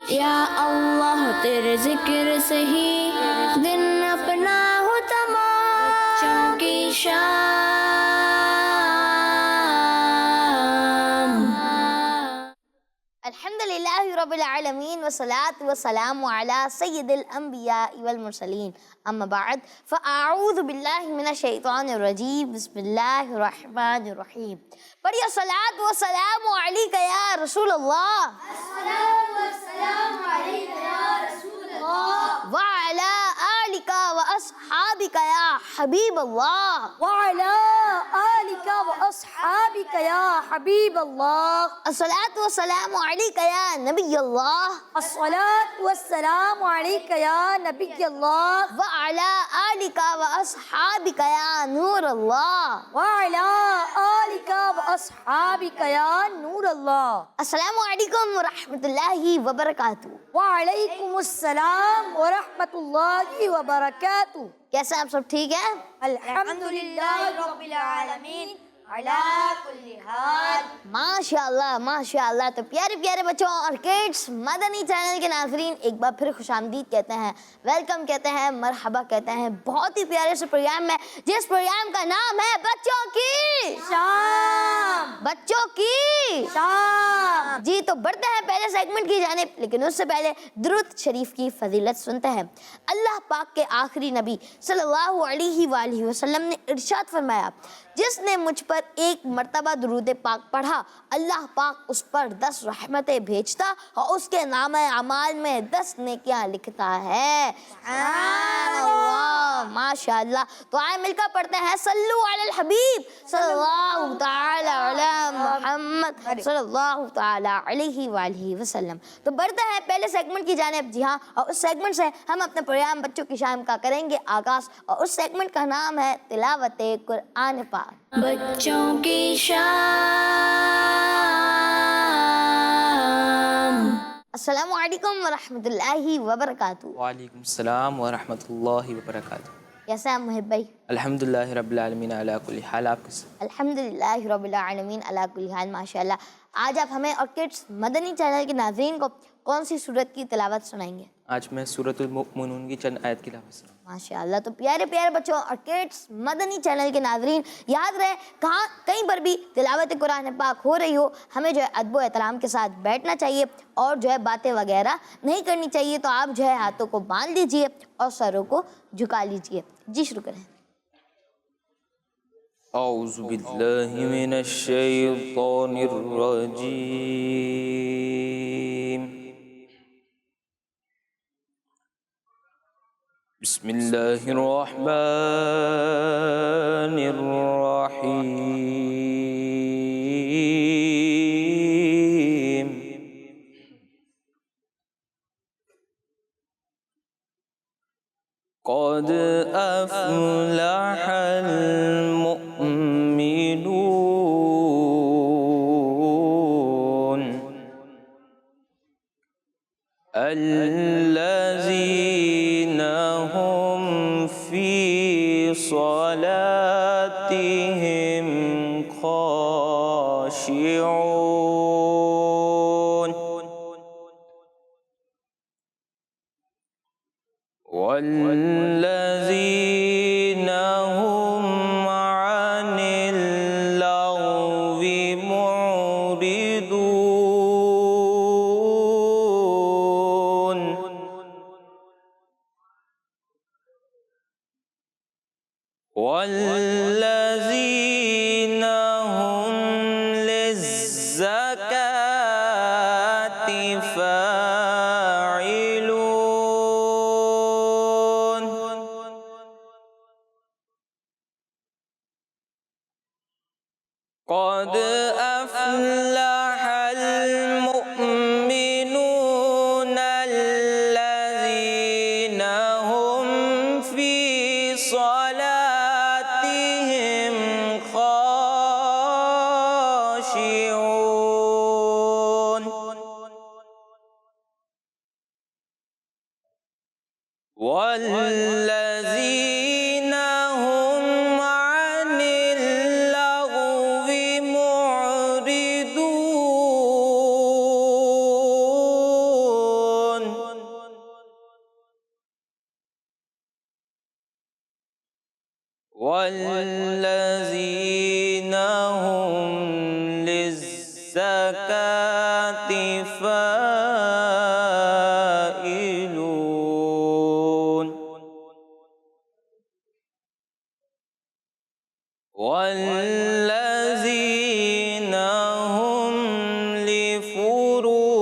یا اللہ تیرے ذکر سے ہی دن اپنا ہو تمام، بچوں کی شام۔ الحمدللہ رب العالمین والصلاة والسلام علی سید الانبیاء والمرسلین، اما بعد فاعوذ باللہ من الشیطان الرجیم، بسم اللہ الرحمن الرحیم۔ پڑھیے الصلاۃ والسلام علیک یا رسول اللہ، وعلی آلک واصحابک یا حبیب اللہ، الصلاۃ والسلام علیک یا نبی اللہ، وعلی آلک واصحابک یا نور اللہ۔ السلام علیکم ورحمۃ اللہ وبرکاتہ۔ وعلیکم السلام ورحمۃ اللہ وبرکاتہ۔ کیسے آپ سب ٹھیک ہیں؟ الحمدللہ رب العالمین علی کل حال۔ ماشاءاللہ ماشاءاللہ۔ تو پیارے پیارے بچوں اور کڈس، مدنی چینل کے ناظرین ایک بار پھر خوش آمدید کہتے ہیں، ویلکم کہتے ہیں، مرحبا کہتے ہیں بہت ہی پیارے سے پروگرام میں، جس پروگرام کا نام ہے بچوں کی شام۔ بچوں کی شام۔ جی تو بڑھتے ہیں پہلے سیگمنٹ کی جانب، لیکن اس سے پہلے درود شریف کی فضیلت سنتے ہیں۔ اللہ پاک کے آخری نبی صلی اللہ علیہ وآلہ وسلم نے ارشاد فرمایا، جس نے مجھ پر ایک مرتبہ درود پاک پڑھا، اللہ پاک اس پر 10 رحمتیں بھیجتا اور اس کے نامہ اعمال میں 10 نیکیاں لکھتا ہے۔ سبحان اللہ، ماشاءاللہ۔ تو آئے مل کر پڑھتے ہیں صلو علی الحبیب صلی اللہ تعالی علی محمد صلی اللہ تعالی علیہ وآلہ وسلم۔ تو بڑھتے ہیں پہلے سیگمنٹ کی جانب، جی ہاں، اور اس سیگمنٹ سے ہم اپنے پروگرام بچوں کی شام کا کریں گے آغاز، اور اس سیگمنٹ کا نام ہے تلاوت قرآن پاک۔ بچوں کی شام۔ السلام علیکم ورحمۃ اللہ وبرکاتہ۔ وعلیکم السلام ورحمۃ اللہ وبرکاتہ۔ کیسے ہیں محب بھائی؟ الحمدللہ رب العالمین علی کل حال۔ آپ کیسے؟ الحمدللہ رب العالمین علی کل حال، ماشاءاللہ۔ آج آپ ہمیں اور کڈس مدنی چینل کے ناظرین کو کون سی سورت کی تلاوت سنائیں گے؟ آج میں سورۃ المؤمنون کی چند آیت کی تلاوت سناؤں۔ ماشاءاللہ۔ تو پیارے پیارے بچوں اور کڈس مدنی چینل کے ناظرین، یاد رہے کہیں پر بھی تلاوت قرآن پاک ہو رہی ہو، ہمیں جو ہے ادب و احترام کے ساتھ بیٹھنا چاہیے اور جو ہے باتیں وغیرہ نہیں کرنی چاہیے۔ تو آپ جو ہے ہاتھوں کو باندھ لیجئے اور سروں کو جھکا لیجئے۔ جی شروع کریں۔ اعوذ باللہ من الشیطان الرجیم، بسم اللہ الرحمن الرحیم، قد افلح المؤمنون الذین هم فی صلاتهم خاشعون والذین هم عن اللغو معرضون والذین هم للزکاة فاعلون قد افلح المؤمنون الذین هم فی صلاتهم خاشعون والذین هم عن اللغو معرضون۔ والذین هم للزکاة فاعلون والذین هم لفروجهم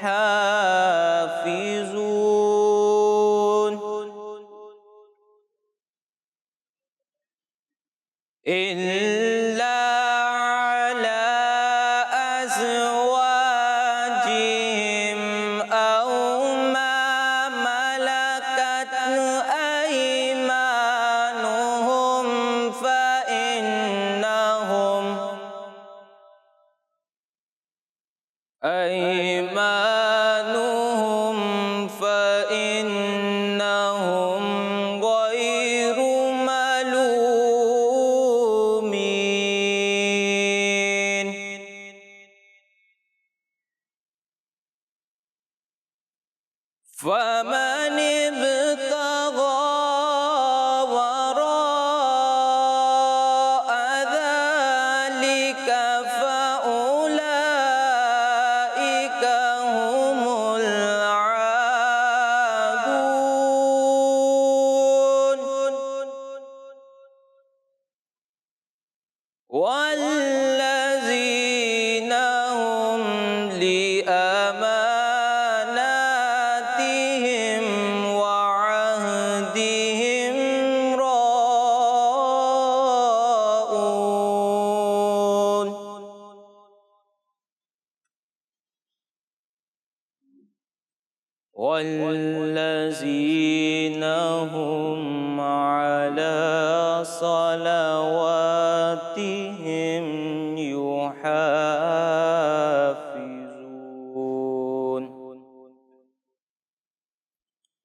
حافظون إلا على أزواجهم أو ما ملكت أيمانهم فإنهم غير ملومين فمن ابتغى وراء ذلك فأولئك هم العادون والذين هم لأماناتهم وعهدهم راءون والذين هم على صلواتهم يحافظون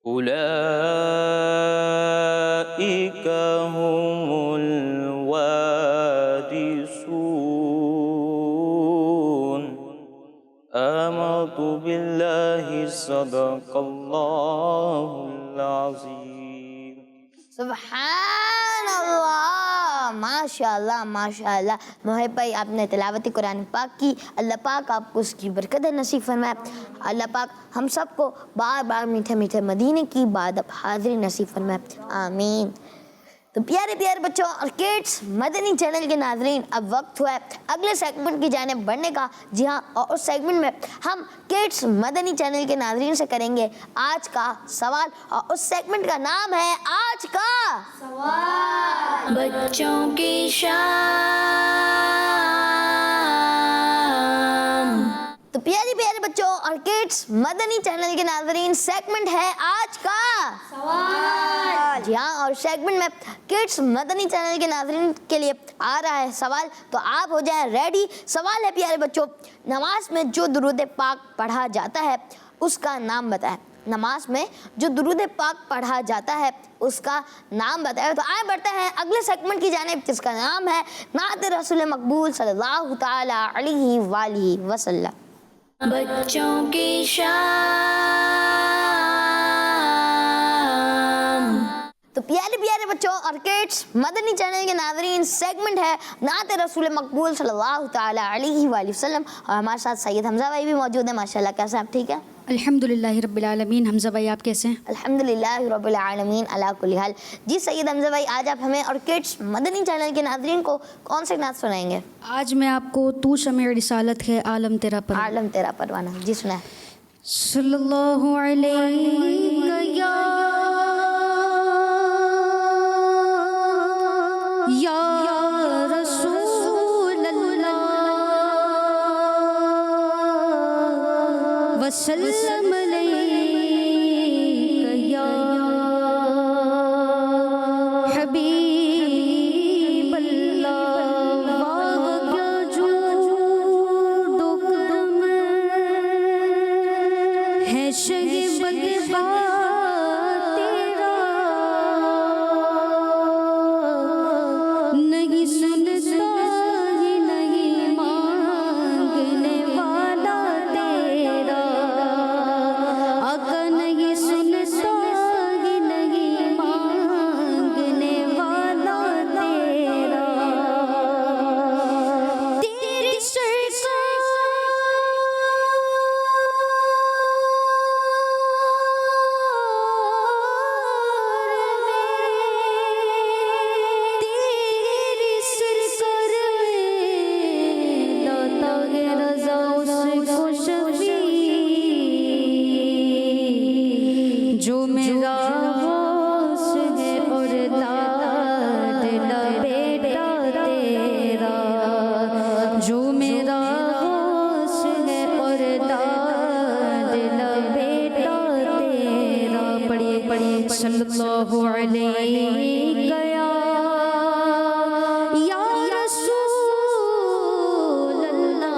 أولئك هم الوارثون آمنت بالله صدق الله العظيم سبحان اللہ، ماشاء اللہ ماشاء اللہ۔ محب بھائی، آپ نے تلاوت قرآن پاک کی، اللہ پاک آپ کو اس کی برکت نصیب فرمائے۔ اللہ پاک ہم سب کو بار بار میٹھے میٹھے مدینے کی بادب حاضری نصیب فرمائے، آمین۔ تو پیارے پیارے بچوں اور کڈس مدنی چینل کے ناظرین، اب وقت ہوا ہے اگلے سیگمنٹ کی جانب بڑھنے کا۔ جی ہاں، اور اس سیگمنٹ میں ہم کڈس مدنی چینل کے ناظرین سے کریں گے آج کا سوال، اور اس سیگمنٹ کا نام ہے آج کا بچوں کی شام۔ تو پیارے پیارے بچوں اور کڈس مدنی چینل کے ناظرین، سیگمنٹ ہے آج کا سوال۔ جی ہاں، اور سیگمنٹ میں کڈس مدنی چینل کے ناظرین کے لیے آ رہا ہے سوال، تو آپ ہو جائیں ریڈی۔ سوال ہے پیارے بچوں، نماز میں جو درود پاک پڑھا جاتا ہے اس کا نام بتائیں۔ نماز میں جو درود پاک پڑھا جاتا ہے اس کا نام بتائیں۔ تو آئے بڑھتے ہیں اگلے سیگمنٹ کی جانب، جس کا نام ہے نعت رسول مقبول صلی اللہ تعالی علیہ وآلہ وسلم۔ بچوں کی شام۔ تو پیارے پیارے بچوں اور کڈس مدنی چینل کے ناظرین، سیگمنٹ ہے نعت رسول مقبول صلی اللہ تعالی علیہ وآلہ وسلم، اور ہمارے ساتھ سید حمزہ بھائی بھی موجود ہیں۔ ماشاءاللہ، کیسے آپ؟ ٹھیک ہے، الحمدللہ رب العالمین۔ حمزہ بھائی آپ کیسے ہیں؟ الحمدللہ رب العالمین علی کل حال۔ جی سید حمزہ بھائی، آج آپ ہمیں اور کڈس مدنی چینل کے ناظرین کو کون سے نعت سنائیں گے؟ آج میں آپ کو تو شمع رسالت ہے عالم تیرا پر عالم تیرا پروانہ، جی سنائیں۔ صلی اللہ علیہ یا رسول اللہ وسلم علیک یا حبیب اللہ، واہ کیا جود و کرم ہے شگب تیرا، نہیں سنتا ہی نہیں مانگنے والا تیرا، آقا نہیں سنتا ہی نہیں مانگنے صلی اللہ علیہ یا رسول اللہ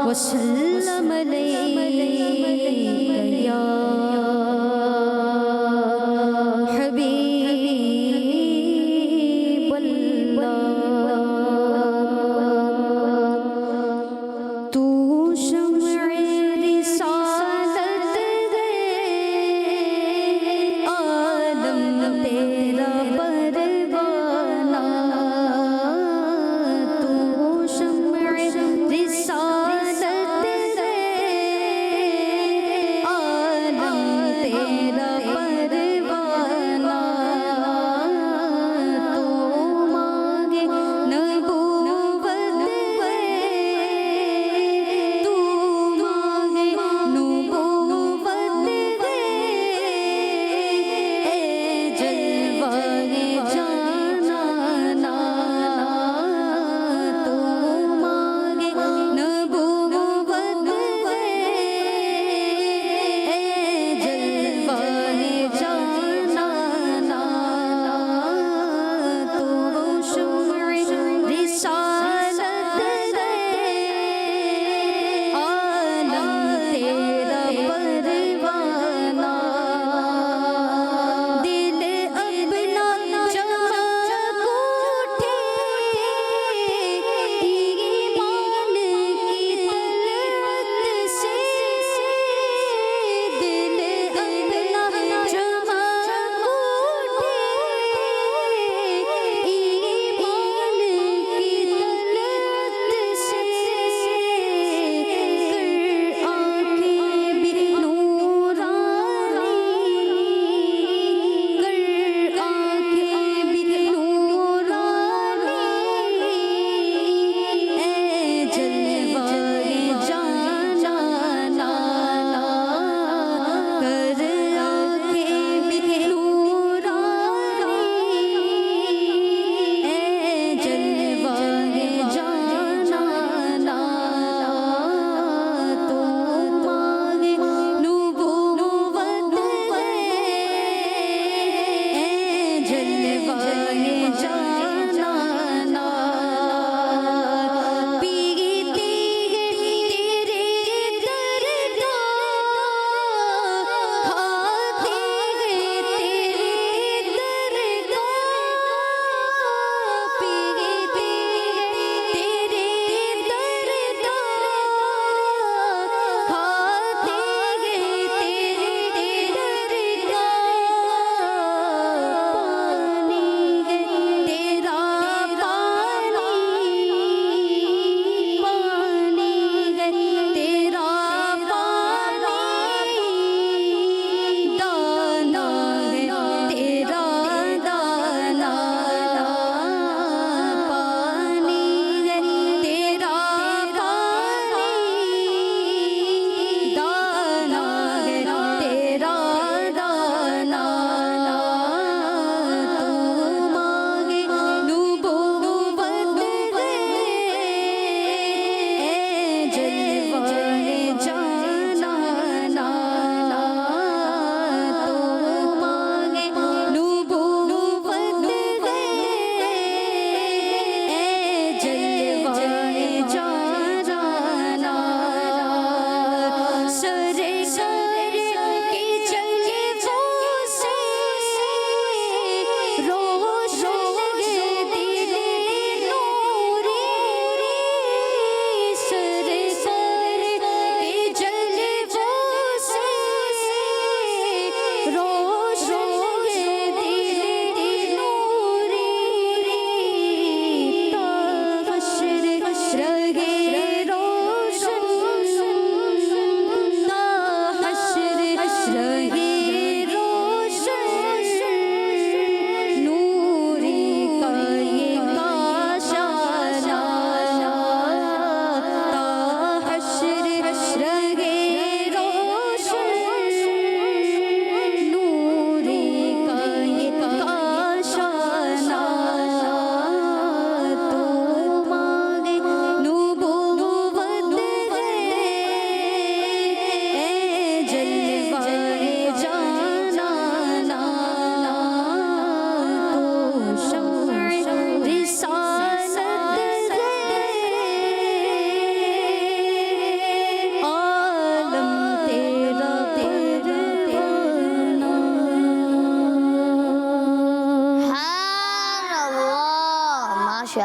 وسلم علیہ یا حبیب اللہ تو شمع رسالت دے عالم تیرا پروانہ تو شمع رسالت دے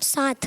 7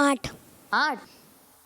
8। 8।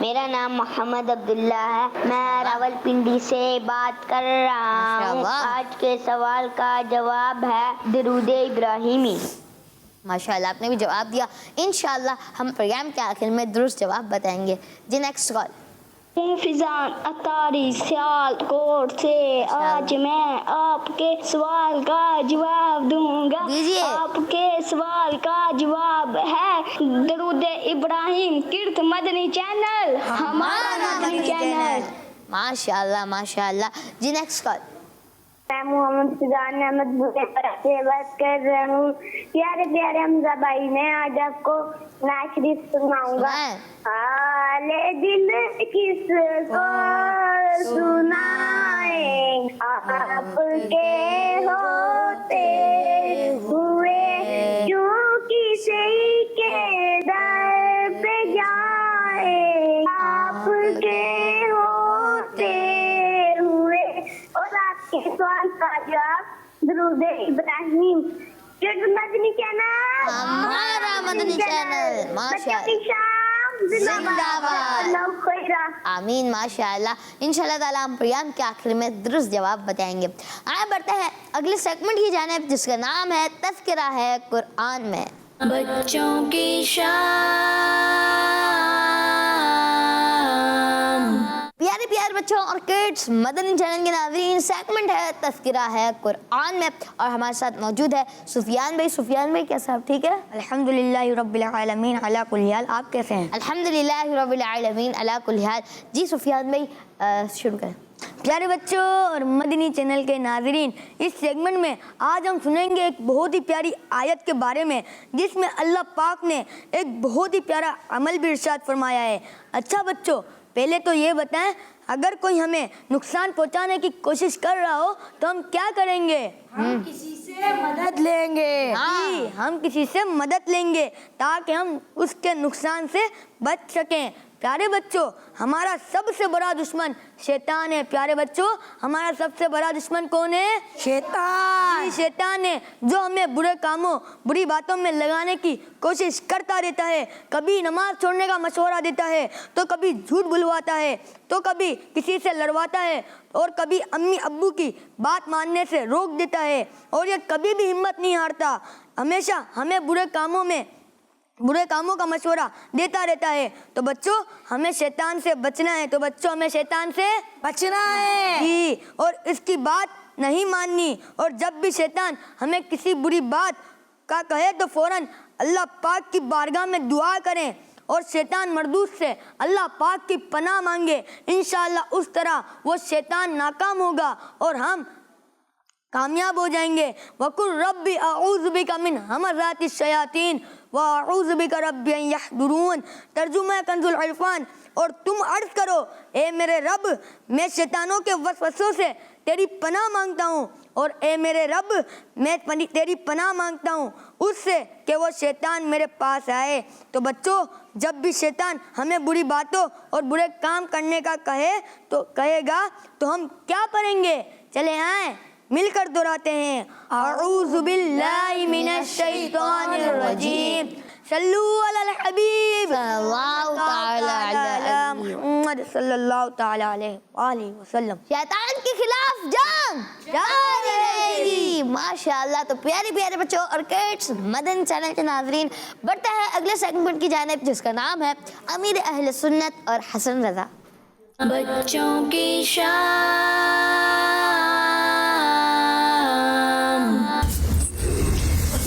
میرا نام محمد عبداللہ ہے، میں راولپنڈی سے بات کر رہا ہوں۔ آج کے سوال کا جواب ہے درود ابراہیمی۔ ماشاءاللہ آپ نے بھی جواب دیا۔ انشاءاللہ ہم پروگرام کے آخر میں درست جواب بتائیں گے۔ جی نیکسٹ کال۔ ہوں فضان اطاری سیال کوٹ سے، آج میں آپ کے سوال کا جواب دوں گا۔ آپ کے سوال کا جواب ہے درود ابراہیم کڑت مدنی چینل، ہمارا مدنی چینل۔ ماشاءاللہ ماشاءاللہ۔ جی نیکسٹ کال۔ میں محمد فضان احمد بھوٹے پر سے بات کر رہا ہوں۔ پیارے پیارے حمزہ بھائی، میں آج آپ کو نعت شریف سناؤں گا۔ حال دل کس کو سنائیں، آپ کے ہوتے ہوئے کیوں کسی کے در پہ جائیں، آپ کے ہوتے ہوئے۔ اور آپ کے سوال کا جواب درود ابراہیم مدنی چینل، ہمارا مدنی چینل۔ ماشاءاللہ آمین ماشاءاللہ۔ انشاءاللہ تعالیٰ ہم پروگرام کے آخر میں درست جواب بتائیں گے۔ آئے بڑھتے ہیں اگلے سیگمنٹ کی جانب، جس کا نام ہے تذکرہ ہے قرآن میں۔ بچوں کی شام۔ پیارے پیارے بچوں اور کڈس، مدنی چینل کے ناظرین، سیگمنٹ ہے تذکرہ ہے قرآن میں، اور ہمارے ساتھ موجود ہے سفیان بھائی۔ سفیان بھائی کیسے آپ ٹھیک ہے؟ الحمدللہ رب العالمین علی کل حال، آپ کیسے ہیں؟ الحمدللہ رب العالمین علی کل حال۔ جی سفیان بھائی شروع کریں۔ پیارے بچوں اور مدنی چینل کے ناظرین، اس سیگمنٹ میں آج ہم سنیں گے ایک بہت ہی پیاری آیت کے بارے میں، جس میں اللہ پاک نے ایک بہت ہی پیارا عمل بھی ارشاد فرمایا ہے۔ اچھا بچوں، پہلے تو یہ بتائیں، اگر کوئی ہمیں نقصان پہنچانے کی کوشش کر رہا ہو تو ہم کیا کریں گے؟ ہم کسی سے مدد لیں گے۔ جی، ہم کسی سے مدد لیں گے تاکہ ہم اس کے نقصان سے بچ سکیں۔ پیارے بچوں، ہمارا سب سے بڑا دشمن شیطان ہے۔ پیارے بچوں، ہمارا سب سے بڑا دشمن کون ہے؟ شیطان۔ شیطان ہے جو ہمیں برے کاموں، بری باتوں میں لگانے کی کوشش کرتا رہتا ہے۔ کبھی نماز چھوڑنے کا مشورہ دیتا ہے، تو کبھی جھوٹ بلواتا ہے، تو کبھی کسی سے لڑواتا ہے، اور کبھی امی ابو کی بات ماننے سے روک دیتا ہے، اور یہ کبھی بھی ہمت نہیں ہارتا، ہمیشہ ہمیں برے کاموں کا مشورہ دیتا رہتا ہے۔ تو بچوں، ہمیں شیطان سے بچنا ہے۔ تو بچوں، ہمیں شیطان سے بچنا ہے جی، اور اس کی بات نہیں ماننی۔ اور جب بھی شیطان ہمیں کسی بری بات کا کہے تو فوراً اللہ پاک کی بارگاہ میں دعا کریں اور شیطان مردود سے اللہ پاک کی پناہ مانگے۔ انشاءاللہ اس طرح وہ شیطان ناکام ہوگا اور ہم کامیاب ہو جائیں گے۔ وَقُلْ رَبِّ أَعُوذُ بِكَ مِنْ ہَمَزَاتِ الشَّيَاطِينِ وَأَعُوذُ بِكَ رَبِّ أَنْ يَحْضُرُونَ۔ ترجمہ کنز العرفان۔ اور تم عرض کرو، اے میرے رب، میں شیطانوں کے وسوسوں سے تیری پناہ مانگتا ہوں، اور اے میرے رب، میں تیری پناہ مانگتا ہوں اس سے کہ وہ شیطان میرے پاس آئے۔ تو بچوں، جب بھی شیطان ہمیں بری باتوں اور برے کام کرنے کا کہے گا تو ہم کیا پڑھیں گے؟ چلے آئیں مل کر دہراتے ہیں، اعوذ باللہ من الشیطان الرجیم، صلو علی الحبیب صلی اللہ تعالی علی محمد صلی اللہ تعالی علیہ وآلہ وسلم۔ شیطان کے خلاف جنگ رہے گی۔ ماشاءاللہ۔ تو پیارے پیارے بچوں اور کڈس، مدنی چینل کے ناظرین، بڑھتے ہیں اگلے سیگمنٹ کی جانب، جس کا نام ہے امیر اہل سنت اور حسن رضا۔ بچوں کی شام۔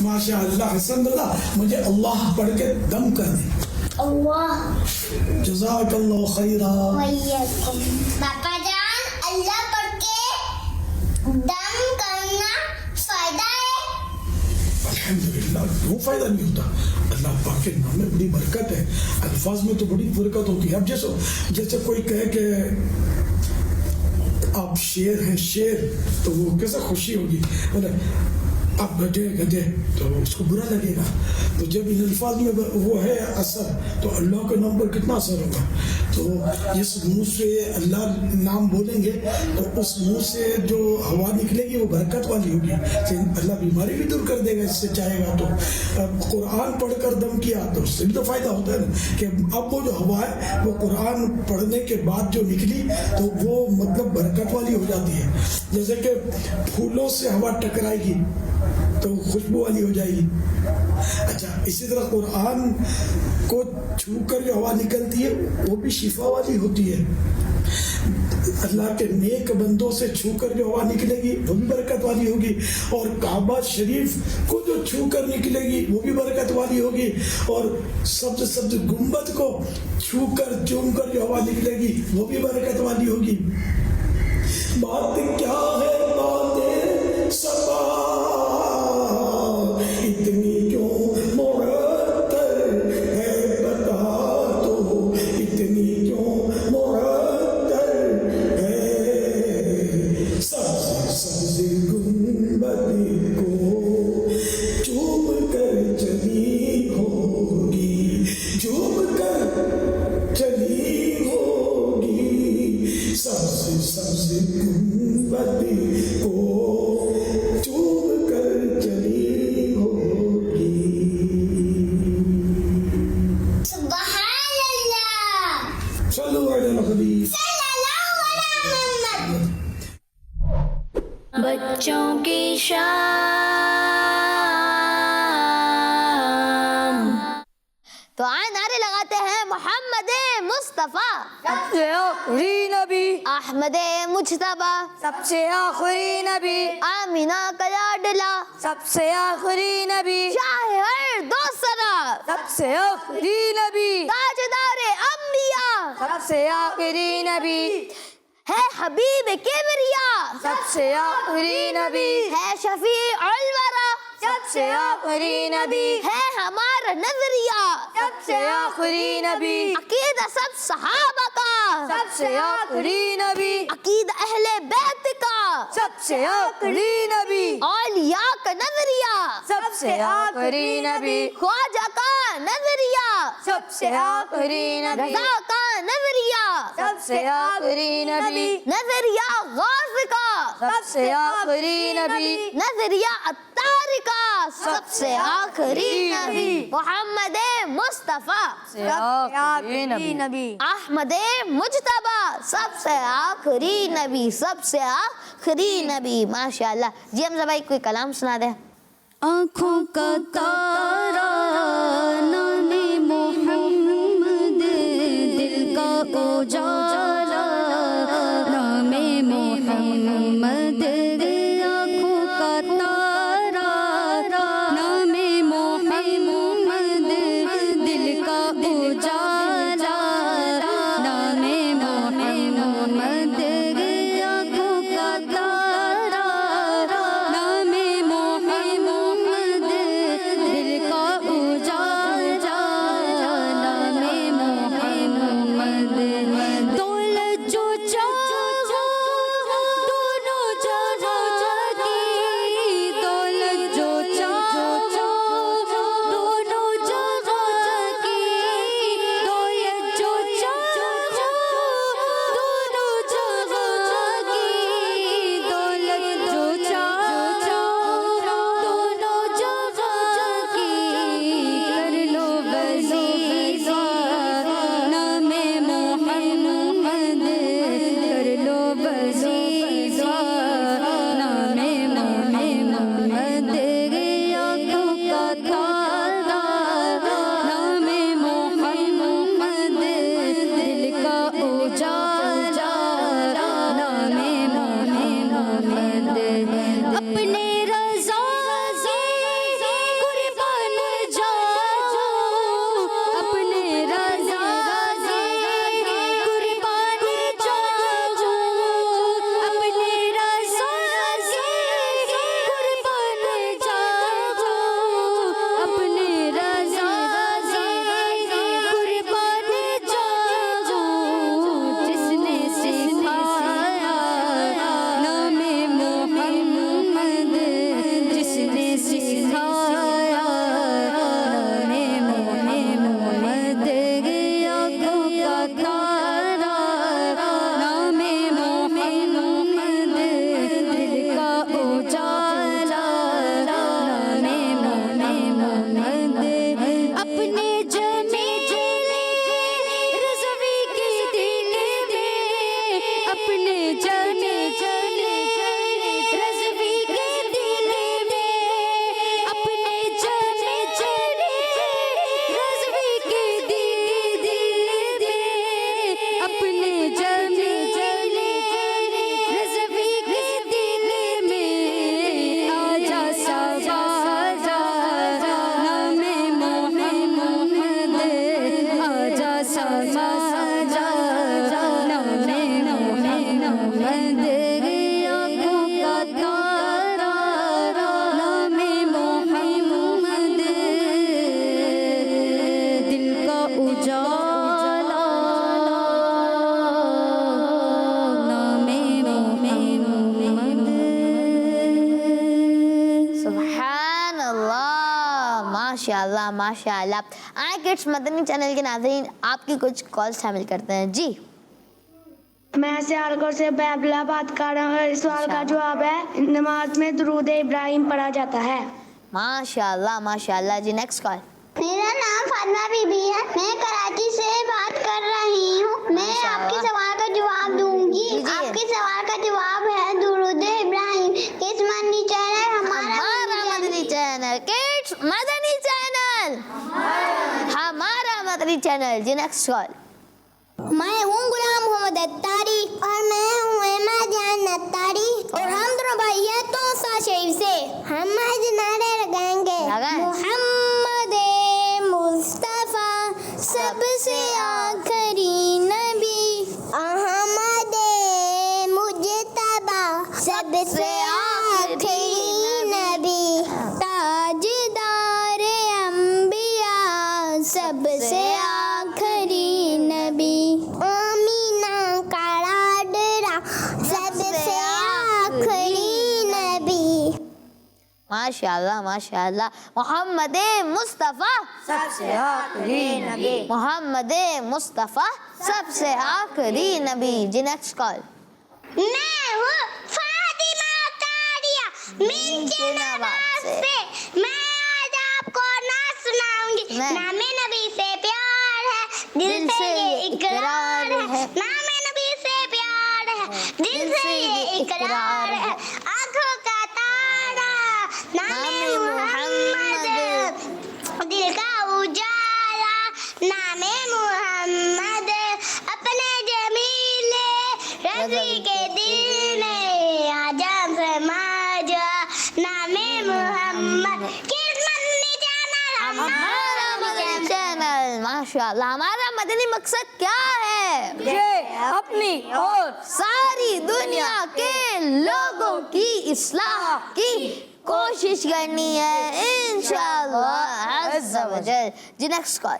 ماشاءاللہ حسن رضا، مجھے اللہ پڑھ کے دم کر دیں۔ اللہ جزاک اللہ خیرا۔ باپا جان، اللہ پڑھ کے دم کرنا فائدہ ہے؟ الحمدللہ، وہ فائدہ نہیں ہوتا۔ اللہ پاک کے نام میں بڑی برکت ہے، الفاظ میں تو بڑی برکت ہوتی ہے۔ اب جیسے کوئی کہے کہ آپ شیر ہیں، شیر، تو وہ کیسے خوشی ہوگی۔ اب گدھے گدھے تو اس کو برا لگے گا. تو جب ان الفاظ میں وہ ہے اثر تو اللہ کے نام پر کتنا اثر ہوگا. تو جس منہ سے اللہ نام بولیں گے تو اس منہ سے جو ہوا نکلے گی وہ برکت والی ہوگی. اللہ بیماری بھی دور کر دے گا اس سے چاہے گا. تو قرآن پڑھ کر دم کیا تو اس سے بھی تو فائدہ ہوتا ہے نا کہ اب وہ جو ہوا ہے وہ قرآن پڑھنے کے بعد جو نکلی تو وہ مطلب برکت والی ہو جاتی ہے. جیسے کہ پھولوں سے ہوا ٹکرائے گی تو خوشبو والی ہو جائے گی. اچھا اسی طرح قرآن کو چھو کر جو ہوا نکلتی ہے وہ بھی شفا والی ہوتی ہے. اللہ کے نیک بندوں سے چھو کر جو ہوا نکلے گی وہ بھی برکت والی ہوگی. اور کعبہ شریف کو جو چھو کر نکلے گی وہ بھی برکت والی ہوگی. اور سبز سبز گنبد کو چھو کر چوم کر جو ہوا نکلے گی وہ بھی برکت والی ہوگی. بات کیا ہے باتیں صفا اتنی کیوں مرتب ہے بتا تو اتنی کیوں مرتب ہے. سبز سبز گنبد کو چوم کر چلی ہوگی چوم کر چلی ہوگی. سبز سبز گنبد کو چوم کر چلی ہوگی. سبحان اللہ صلو علی النبی. بچوں کی شام. تو آئے نعرے لگاتے ہیں محمد مصطفیٰ سب سے آخری نبی احمد مجتبیٰ سب سے آخری نبی آمینہ کا لاڈلا سب سے آخری نبی شاہ ہر دو سرا سب سے آخری نبی تاجدار انبیاء سب سے آخری نبی ہے حبیب کبریا سب سے آخری نبی ہے شفیع الورا سب سے آخری نبی ہے ہمارا نظریہ سب سے آخری نبی عقیدہ سب صحابہ کا سب سے آخری نبی عقیدہ اہل بیت کا سب سے آخری نبی اولیاء کا نظریہ سب سے آخری نبی خواجہ کا نظریہ سب سے آخری نبی رضا کا نظریہ سب سے آخری نبی نظریہ غوث کا سب سے آخری نبی نظریہ عطار کا سب سے آخری نبی محمد مصطفیٰ سے آخری نبی احمد مجتبیٰ سب سے آخری نبی سب سے آخری نبی. ماشاءاللہ. جی حمزہ بھائی کوئی کلام سنا دیں. آنکھوں کا تارا نام محمد دل کا اجالا نام محمد آنکھوں کا تارا نام محمد دل کا اجالا نام محمد آنکھوں کا تارا نام محمد دل کا اپنے جمیلے رضوی کے دل میں، اپنے جمیلے رضوی کے دل میں، اپنے جمیلے رضوی کے دل میں، اپنے جمیلے رضوی کے دل میں، آجا سوارا نام محمد، آجا سوارا نام محمد، آنکھوں کا تارا نام محمد، دل کا اجالا نام محمد۔ سبحان اللہ، ماشاء اللہ ماشاء اللہ۔ آئے کڈس مدنی چینل کے ناظرین، آپ کی کچھ کالز شامل کرتے ہیں جی۔ میں سیالکوٹ سے عبداللہ بات کر رہا ہوں۔ اس سوال کا جواب ہے نماز میں درود ابراہیم پڑھا جاتا ہے۔ ماشاء اللہ جی۔ Next call. میرا نام فاطمہ بی بی ہے، میں کراچی سے بات کر رہی ہوں۔ میں آپ کے سوال کا جواب دوں گی۔ آپ کے سوال کا جواب ہے درود ابراہیم۔ کس مدنی چینل؟ ہمارا مدنی چینل، کڈس مدنی چینل، ہمارا مدنی چینل جی۔ Next call. میں ہوں غلام محمد اتاری اور میں ہوں ایما جان اتاری اور ہم دونوں بھائی ہیں توسا شریف سے۔ ہم آج نعرے لگائیں گے محمد مصطفیٰ سب سے آخری نبی، احمد مجتبی سب سے آخری نبی، تاجدار انبیاء سب سے آخری نبی، آمینہ کا لاڈلا سب سے آخری نبی۔ ماشاء اللہ۔ محمد مصطفیٰ سب سے آخری نبی، محمد مصطفیٰ سب سے آخری نبی جی۔ Next call. میں ہوں فاطمہ تاریہ منچ نواز سے۔ میں آج آپ کو نعت سناؤں گی۔ نام نبی سے پیار ہے، دل سے یہ اقرار ہے، نام نبی سے پیار ہے، دل سے یہ اقرار ہے، آنکھوں کا تارا نام محمد، دل کا اجالا نام محمد، اپنے جمیل رضوی کے دل میں آجا سما جا نام محمد۔ کس مدنی چینل؟ ہمارا مدنی چینل۔ ماشاء اللہ۔ ہمارا مدنی مقصد کیا ہے؟ یہ اپنی اور ساری دنیا کے لوگوں کی اصلاح کی کوشش کرنی ہے انشاءاللہ عز و جل جی۔ Next call.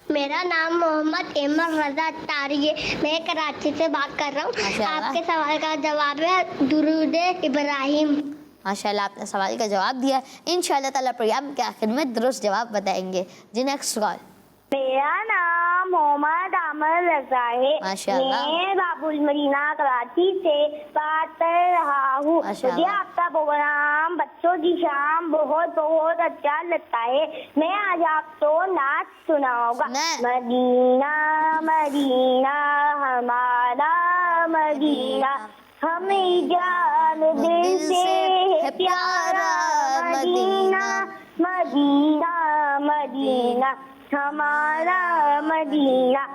میرا نام محمد ایمن رضا اتاری ہے، میں کراچی سے بات کر رہا ہوں۔ آپ کے سوال کا جواب ہے درود ابراہیم۔ ماشاء اللہ، آپ نے سوال کا جواب دیا۔ انشاءاللہ تعالیٰ پروگرام کے آخر میں درست جواب بتائیں گے جی۔ Next call. میرا نام محمد عامر رضا ہے، ماشاءاللہ۔ میں باب المدینہ کراچی سے بات کر رہا ہوں۔ مجھے آپ کا پروگرام بچوں کی شام بہت بہت اچھا لگتا ہے۔ میں آج آپ کو نعت سناؤں گا۔ مدینہ مدینہ ہمارا مدینہ، ہمیں جان دل سے ہے پیارا مدینہ، مدینہ مدینہ ہمارا مدینہ۔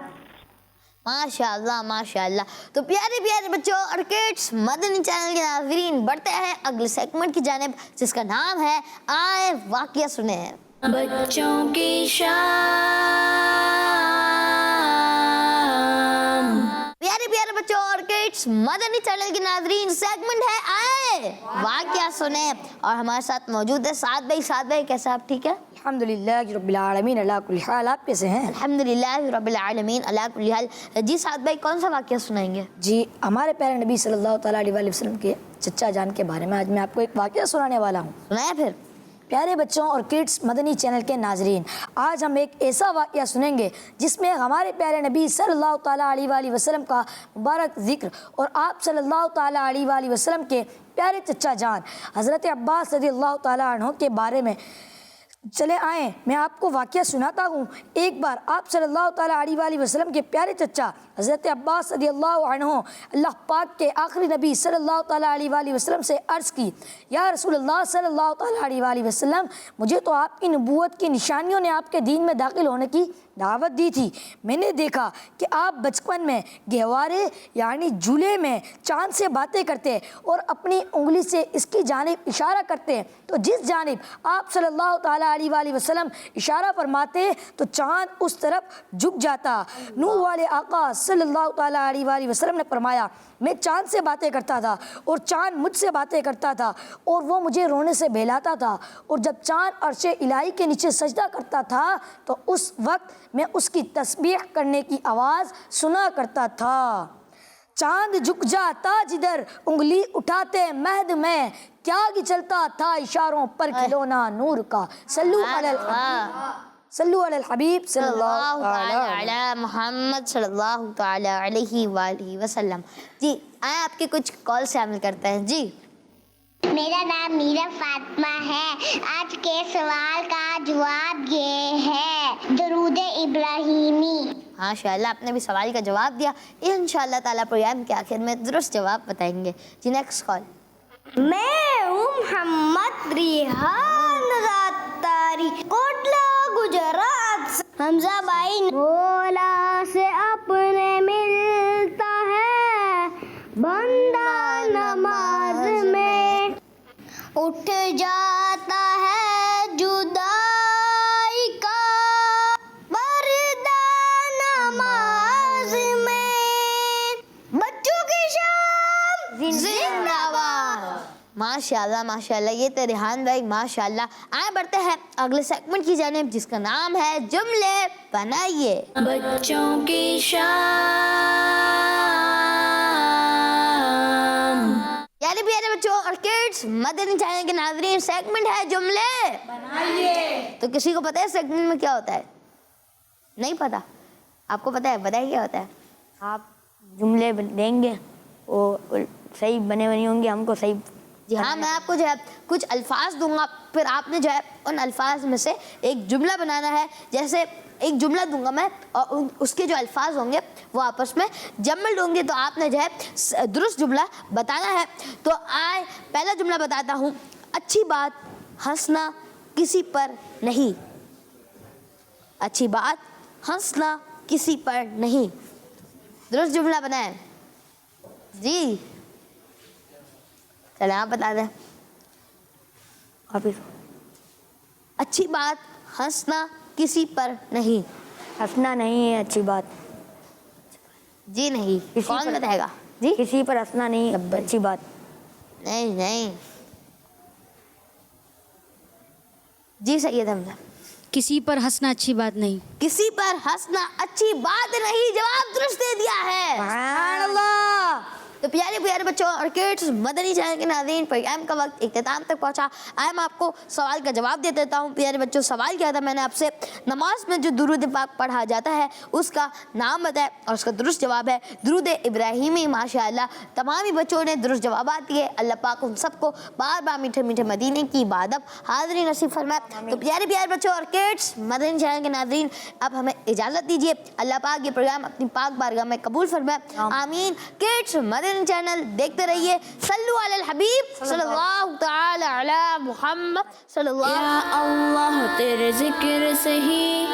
ماشاء اللہ۔ تو پیارے بچوں اور کڈس مدنی چینل کے ناظرین، بڑھتے ہیں اگلے سیگمنٹ کی جانب جس کا نام ہے آئے واقعہ سنیں۔ بچوں کی شام۔ پیارے بچوں اور کڈس مدنی چینل کے ناظرین، سیگمنٹ ہے آئے واقعہ سنیں اور ہمارے ساتھ موجود ہے سعد بھائی۔ کیسے آپ ٹھیک ہے؟ الحمدللہ رب العالمین علی کل حال۔ آپ کیسے ہیں؟ الحمدللہ رب العالمین علی کل حال۔ جی سعد بھائی، کون سا واقعہ سنائیں گے؟ جی، ہمارے پیارے نبی صلی اللہ تعالیٰ علیہ وسلم کے چچا جان کے بارے میں آج میں آپ کو ایک واقعہ سنانے والا ہوں۔ سنائیں پھر۔ پیارے بچوں اور کڈس مدنی چینل کے ناظرین، آج ہم ایک ایسا واقعہ سنیں گے جس میں ہمارے پیارے نبی صلی اللہ تعالیٰ علیہ وآلہ وسلم کا مبارک ذکر اور آپ صلی اللہ تعالیٰ علیہ وآلہ وسلم کے پیارے چچا جان حضرت عباس رضی اللہ تعالیٰ عنہ کے بارے میں چلے آئیں میں آپ کو واقعہ سناتا ہوں. ایک بار آپ صلی اللہ تعالیٰ علیہ وآلہ وسلم کے پیارے چچا حضرت عباس رضی اللہ عنہ اللہ پاک کے آخری نبی صلی اللہ تعالیٰ علیہ وآلہ وسلم سے عرض کی, یا رسول اللہ صلی اللہ تعالیٰ علیہ وآلہ وسلم, مجھے تو آپ کی نبوت کی نشانیوں نے آپ کے دین میں داخل ہونے کی دعوت دی تھی. میں نے دیکھا کہ آپ بچپن میں گہوارے یعنی جھولے میں چاند سے باتیں کرتے اور اپنی انگلی سے اس کی جانب اشارہ کرتے, تو جس جانب آپ صلی اللہ تعالیٰ علیہ وآلہ وسلم اشارہ فرماتے تو چاند اس طرف جھک جاتا. نور والے آقا صلی اللہ تعالیٰ علیہ وآلہ وسلم نے فرمایا, میں چاند سے باتیں کرتا تھا اور چاند مجھ سے باتیں کرتا تھا اور وہ مجھے رونے سے بہلاتا تھا, اور جب چاند عرش الہی کے نیچے سجدہ کرتا تھا تو اس وقت میں اس کی تسبیح کرنے کی آواز سنا کرتا تھا. چاند جھک جاتا جدھر انگلی اٹھاتے مہد میں, کیا ہی چلتا تھا اشاروں پر کھلونا نور کا. صلو علی الحبیب صلی اللہ علی محمد صلی اللہ تعالی علیہ وآلہ وسلم. جی آئیں آپ کے کچھ کال شامل کرتے ہیں. جی میرا نام میرا فاطمہ ہے. آج کے سوال کا جواب یہ ہے درود ابراہیمی. ماشاءاللہ آپ نے بھی سوال کا جواب دیا. انشاءاللہ تعالیٰ پروگرام کے آخر میں درست جواب بتائیں گے. جی نیکسٹ کال. میں ہوں محمد ریحان راتاری کوٹلا گجرات. حمزہ بھائی مولا سے اپنے ملتا ہے بندہ نماز میں, اٹھ جاتا ہے جدائی کا پردہ نماز میں. بچوں کی شام زندہ باد. ماشاءاللہ ماشاءاللہ, یہ تو ریحان بھائی ماشاءاللہ. آئیں بڑھتے ہیں اگلے سیگمنٹ کی جانب جس کا نام ہے جملے بنائیے. بچوں کی شام. یعنی پیارے بچوں اور کڈس مدنی چینل کے ناظرین, سیگمنٹ ہے جملے بنائیے. تو کسی کو پتہ ہے سیگمنٹ میں کیا ہوتا ہے؟ نہیں پتا؟ آپ کو پتہ ہے؟ بتائیے کیا ہوتا ہے. آپ جملے دیں گے وہ صحیح بنے بنی ہوں گے, ہم کو صحیح. جی ہاں, میں آپ کو جو ہے کچھ الفاظ دوں گا, پھر آپ نے جو ہے ان الفاظ میں سے ایک جملہ بنانا ہے. جیسے ایک جملہ دوں گا میں اور اس کے جو الفاظ ہوں گے وہ آپس میں جمل ہوں گے, تو آپ نے جو ہے درست جملہ بتانا ہے. تو آئے پہلا جملہ بتاتا ہوں. اچھی بات ہنسنا کسی پر نہیں. اچھی بات ہنسنا کسی پر نہیں. درست جملہ بنائیں. جی چلیں آپ بتا دیں. اچھی بات ہنسنا کسی پر نہیں. ہنسنا نہیں ہے اچھی بات. جی نہیں, کون بتائے گا؟ جی کسی پر ہنسنا نہیں اچھی بات. نہیں نہیں. جی سید حمزہ. کسی پر ہنسنا اچھی بات نہیں. کسی پر ہنسنا اچھی بات نہیں. جواب درست دے دیا ہے. سبحان اللہ. تو پیارے پیارے بچوں اور کڈس مدنی چینل کے ناظرین, پروگرام کا وقت اختتام تک پہنچا. آئے میں آپ کو سوال کا جواب دے دیتا ہوں. پیارے بچوں سوال کیا تھا میں نے آپ سے؟ نماز میں جو درود پاک پڑھا جاتا ہے اس کا نام بتائے, اور اس کا درست جواب ہے درود ابراہیمی. ماشاءاللہ تمام ہی بچوں نے درست جوابات دیے. اللہ پاک ان سب کو بار بار میٹھے میٹھے مدینے کی عبادت حاضری نصیب فرمائے. تو پیارے پیارے بچوں اور کڈس مدنی چینل کے ناظرین, اب ہمیں اجازت دیجیے. اللہ پاک یہ پروگرام اپنی پاک بارگاہ میں قبول فرمائے. آمین. کڈس مدنی چینل دیکھتے رہیے. صلو علی الحبیب صلی اللہ تعالی علی محمد صلی اللہ. یا اللہ تیرے ذکر سے ہی